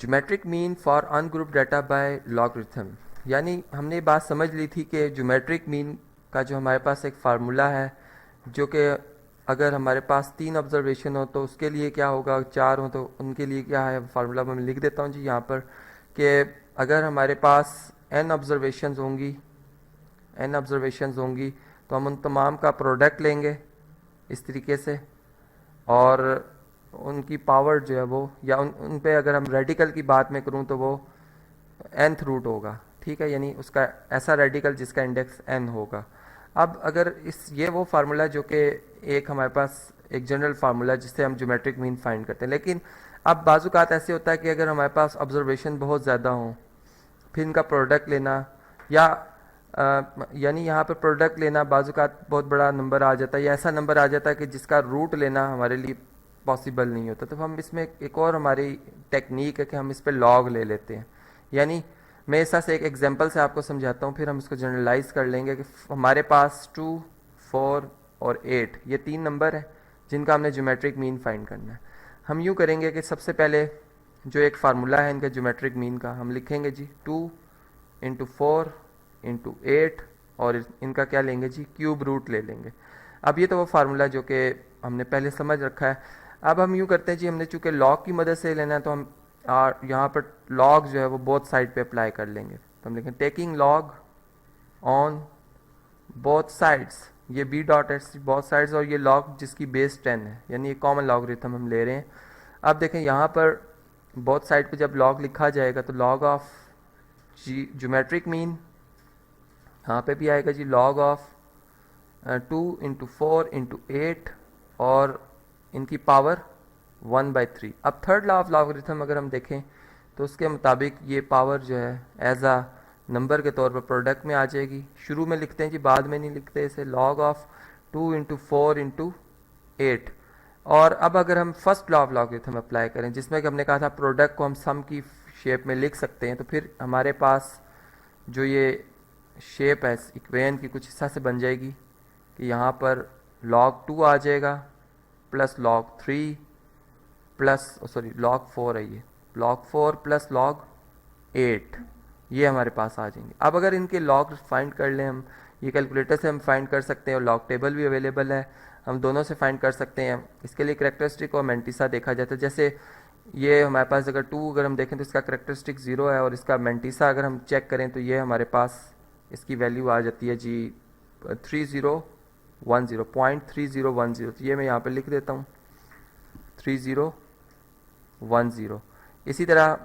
Geometric mean for ungroup data by logarithm, यानी हमने बात समझ ली थी कि ज्योमेट्रिक मीन का जो हमारे पास एक फार्मूला है, जो कि अगर हमारे पास 3 ऑब्जर्वेशन हो तो उसके लिए क्या होगा, 4 हो तो उनके लिए क्या है फार्मूला। मैं लिख देता हूँ जी यहाँ पर कि अगर हमारे पास n ऑब्जर्वेशंस होंगी तो हम उन तमाम का प्रोडक्ट लेंगे इस तरीके से, और उनकी पावर जो है वो, या उन पे अगर हम रेडिकल की बात में करूँ तो वो nth रूट होगा, ठीक है, यानी उसका ऐसा रेडिकल जिसका इंडेक्स n होगा। अब अगर ये वो फार्मूला जो कि एक हमारे पास एक जनरल फार्मूला जिससे हम ज्योमेट्रिक मीन फाइंड करते हैं, लेकिन अब बाजुकात ऐसे होता है कि अगर हमारे पास ऑब्जर्वेशन बहुत ज़्यादा हों, फिर इनका प्रोडक्ट लेना, या यानी यहाँ पर प्रोडक्ट लेना बाजुकात बहुत बड़ा नंबर आ जाता है, या ऐसा नंबर आ जाता है कि जिसका रूट लेना हमारे लिए पॉसिबल नहीं होता। तो हम इसमें एक और हमारी टेक्निक है कि हम इस पर लॉग ले लेते हैं। यानी मैं ऐसा से एक एग्जांपल से आपको समझाता हूँ, फिर हम इसको जनरलाइज कर लेंगे कि हमारे पास 2, 4 और 8 ये 3 नंबर है जिनका हमने ज्योमेट्रिक मीन फाइंड करना है। हम यूँ करेंगे कि सबसे पहले जो एक फार्मूला है इनका ज्योमेट्रिक मीन का, हम लिखेंगे जी 2 इंटू 4 इंटू 8, और इनका क्या लेंगे जी, क्यूब रूट ले लेंगे। अब ये तो वो फार्मूला जो कि हमने पहले समझ रखा है। अब हम यूँ करते हैं जी, हमने चूँकि लॉग की मदद से लेना है तो हम यहाँ पर लॉग जो है वो बोथ साइड पे अप्लाई कर लेंगे। तो हम लिखेंगे taking log on both sides, ये B dot S both sides, और ये लॉग जिसकी बेस 10 है, यानी ये कॉमन लॉगरिथम हम ले रहे हैं। अब देखें यहाँ पर बोथ साइड पे जब लॉग लिखा जाएगा तो लॉग ऑफ ज्योमेट्रिक मीन, यहाँ पे भी आएगा जी लॉग ऑफ 2 इंटू 4 इंटू 8 और इनकी पावर 1/3। अब थर्ड लॉ ऑफ लॉगरिथम अगर हम देखें तो उसके मुताबिक ये पावर जो है एज आ नंबर के तौर पर प्रोडक्ट में आ जाएगी। शुरू में लिखते हैं जी, बाद में नहीं लिखते इसे, लॉग ऑफ 2 इंटू 4 इंटू 8। और अब अगर हम first law of logarithm apply करें जिसमें कि हमने कहा था प्रोडक्ट को हम सम की शेप में लिख सकते हैं, तो फिर हमारे पास जो ये शेप है इक्वेशन की कुछ हिस्सा से बन जाएगी कि यहाँ पर log 2 आ जाएगा प्लस log 3 प्लस log 4 है, ये log 4 प्लस log 8, ये हमारे पास आ जाएंगे। अब अगर इनके log फाइंड कर लें हम, ये कैलकुलेटर से हम फाइंड कर सकते हैं और log टेबल भी अवेलेबल है, हम दोनों से फाइंड कर सकते हैं। इसके लिए करेक्टरिस्टिक और मेंटिसा देखा जाता है। जैसे ये हमारे पास अगर 2 अगर हम देखें तो इसका करेक्टरिस्टिक 0 है, और इसका मेंटिसा अगर हम चेक करें तो ये हमारे पास इसकी वैल्यू आ जाती है जी 3010.3010। तो ये मैं यहाँ पे लिख देता हूँ 3010। इसी तरह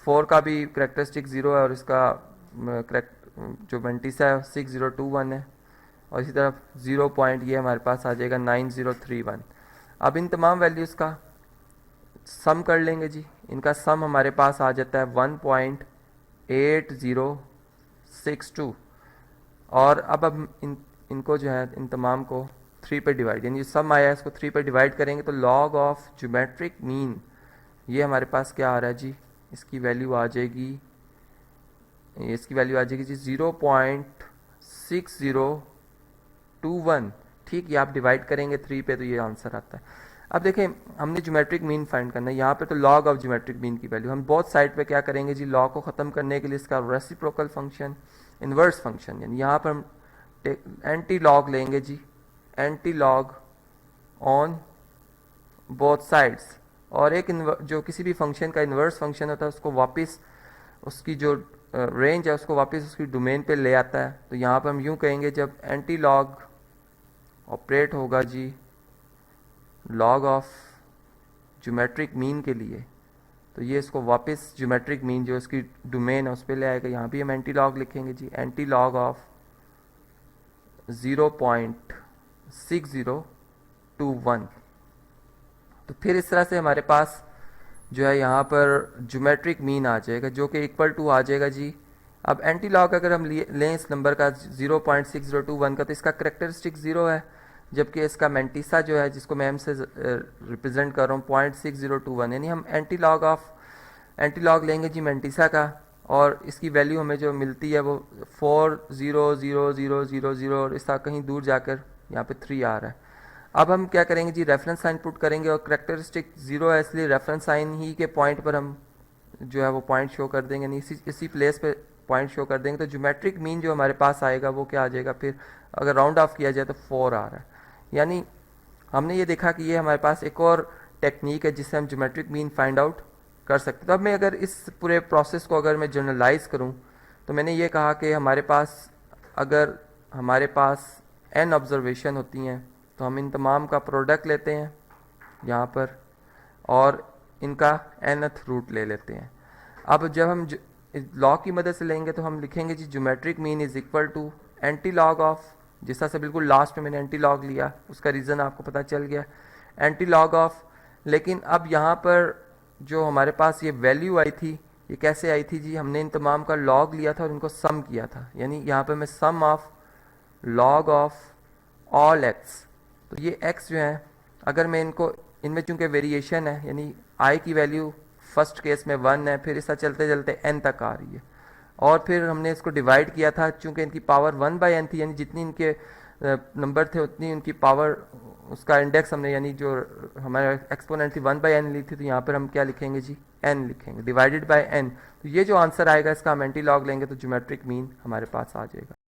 4 का भी करेक्टरिस्टिक 0 है और इसका जो मेंटिसा है 6021 है, और इसी तरह 0 पॉइंट ये हमारे पास आ जाएगा 9031। अब इन तमाम वैल्यूज़ का सम कर लेंगे जी। इनका सम हमारे पास आ जाता है 1.8062, और अब इनको जो है इन तमाम को 3 पे डिवाइड, यानी जो सम आया है इसको 3 पे डिवाइड करेंगे तो लॉग ऑफ ज्योमेट्रिक मीन ये हमारे पास क्या आ रहा है जी, इसकी वैल्यू आ जाएगी जी 0.6021। ठीक, ये आप डिवाइड करेंगे 3 पे तो ये आंसर आता है। अब देखें हमने ज्योमेट्रिक मीन फाइंड करना है, यहाँ पे तो लॉग ऑफ ज्योमेट्रिक मीन की वैल्यू हम बोथ साइड पे क्या करेंगे जी, लॉग को ख़त्म करने के लिए इसका रेसिप्रोकल फंक्शन, इन्वर्स फंक्शन, यानी यहाँ पर हम एंटी लॉग लेंगे जी, anti log on both sides, और एक जो किसी भी फंक्शन का इन्वर्स फंक्शन होता है उसको वापस उसकी जो रेंज है उसको वापस उसकी डोमेन पे ले आता है। तो यहाँ पर हम यूँ कहेंगे जब एंटी लॉग ऑपरेट होगा जी लॉग ऑफ ज्योमेट्रिक मीन के लिए, तो ये इसको वापस ज्योमेट्रिक मीन जो इसकी डोमेन है उस पर ले आएगा। यहाँ भी हम एंटी लॉग लिखेंगे जी, एंटी लॉग ऑफ 0.6021। तो फिर इस तरह से हमारे पास जो है यहाँ पर ज्योमेट्रिक मीन आ जाएगा जो कि इक्वल टू आ जाएगा जी। अब एंटी लॉग अगर हम लें इस नंबर का 0.6021 का, तो इसका करेक्टरिस्टिक 0 है, जबकि इसका मेंटिसा जो है जिसको मैं एम से रिप्रेजेंट कर रहा हूँ 0.6021, यानी हम एंटी लॉग लेंगे जी मेंटिसा का, और इसकी वैल्यू हमें जो मिलती है वो 400000, और इसका कहीं दूर जाकर यहाँ पे 3 आ रहा है। अब हम क्या करेंगे जी, रेफरेंस साइन पुट करेंगे, और करेक्टरिस्टिक 0 है इसलिए रेफरेंस साइन ही के पॉइंट पर हम जो है वो पॉइंट शो कर देंगे, यानी इसी प्लेस पे पॉइंट शो कर देंगे, तो ज्योमेट्रिक मीन जो हमारे पास आएगा वो क्या आ जाएगा, फिर अगर राउंड ऑफ किया जाए तो 4 आ रहा है। यानी हमने ये देखा कि ये हमारे पास एक और टेक्निक है जिससे हम ज्योमेट्रिक मीन फाइंड आउट कर सकते हैं। तो अब मैं अगर इस पूरे प्रोसेस को अगर मैं जनरलाइज करूं तो मैंने ये कहा कि अगर हमारे पास n ऑब्जर्वेशन होती हैं तो हम इन तमाम का प्रोडक्ट लेते हैं यहाँ पर और इनका nth रूट ले लेते हैं। अब जब हम लॉ की मदद से लेंगे तो हम लिखेंगे G geometric mean is equal to anti log of, जिस तरह से बिल्कुल लास्ट में मैंने एंटी लॉग लिया उसका रीज़न आपको पता चल गया, एंटी लॉग ऑफ। लेकिन अब यहाँ पर जो हमारे पास ये वैल्यू आई थी, ये कैसे आई थी जी, हमने इन तमाम का लॉग लिया था और इनको सम किया था, यानी यहाँ पर मैं sum of log of all X, तो ये एक्स जो है अगर मैं इनमें चूंकि वेरिएशन है, यानी आई की वैल्यू फर्स्ट केस में 1 है, फिर इसका चलते चलते n तक आ रही है, और फिर हमने इसको डिवाइड किया था, चूंकि इनकी पावर 1/n थी, यानी जितनी इनके नंबर थे उतनी उनकी पावर, उसका इंडेक्स हमने, यानी जो हमारा एक्सपोनेंट थी 1/n ली थी, तो यहाँ पर हम क्या लिखेंगे जी, n लिखेंगे डिवाइडेड बाय n। तो ये जो आंसर आएगा इसका हम एंटी लॉग लेंगे तो ज्योमेट्रिक मीन हमारे पास आ जाएगा।